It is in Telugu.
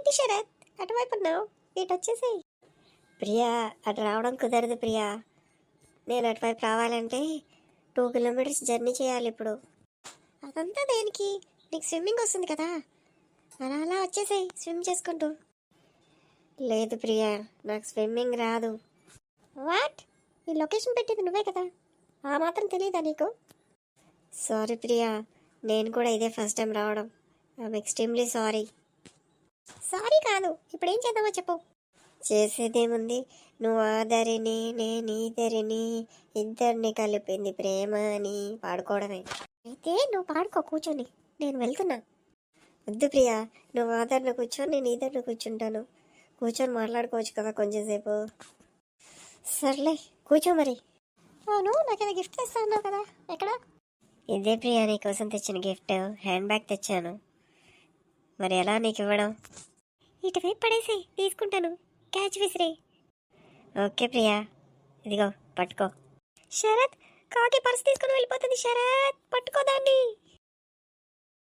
ఏంటి శరత్ అటువైపు ఉన్నావు? ఇటు వచ్చేసేయి. ప్రియా, అటు రావడం కుదరదు ప్రియా. నేను అటువైపు రావాలంటే 2 కిలోమీటర్స్ జర్నీ చేయాలి ఇప్పుడు. అదంతా దేనికి? నీకు స్విమ్మింగ్ వస్తుంది కదా, అలా అలా వచ్చేసేయి స్విమ్ చేసుకుంటూ. లేదు ప్రియా, నాకు స్విమ్మింగ్ రాదు. వాట్? ఈ లొకేషన్ పెట్టింది నువ్వే కదా, ఆ మాత్రం తెలియదా నీకు? సారీ ప్రియా, నేను కూడా ఇదే ఫస్ట్ టైం రావడం. I'm extremely sorry. సారీ కాదు, ఇప్పుడు ఏం చేద్దామో చెప్పు. చేసేదేముంది, నువ్వు ఆదరిని నేను ఈదరిని, ఇద్దరిని కలిపింది ప్రేమ అని పాడుకోవడమే. అయితే నువ్వు పాడుకో కూర్చొని, నేను వెళ్తున్నా. వద్దు ప్రియా, నువ్వు ఆదరణ కూర్చొని నేను ఈదరణ కూర్చుంటాను. కూర్చొని మాట్లాడుకోవచ్చు కదా కొంచెంసేపు. సర్లే కూర్చో మరి. అవును, నాకేదో గిఫ్ట్ తెస్తా అన్నావు కదా, ఎక్కడ? ఇదే ప్రియా, నీకోసం తెచ్చిన గిఫ్ట్. హ్యాండ్ బ్యాగ్ తెచ్చాను. మరి ఎలా నీకు ఇవ్వడం? ఇటువైపు పడేసి తీసుకుంటాను. క్యాచ్ విసిరే. ఓకే ప్రియా, ఇదిగో పట్టుకో. శరత్, కాకి పర్స్ తీసుకుని వెళ్ళిపోతుంది. శరత్, పట్టుకో దాన్ని.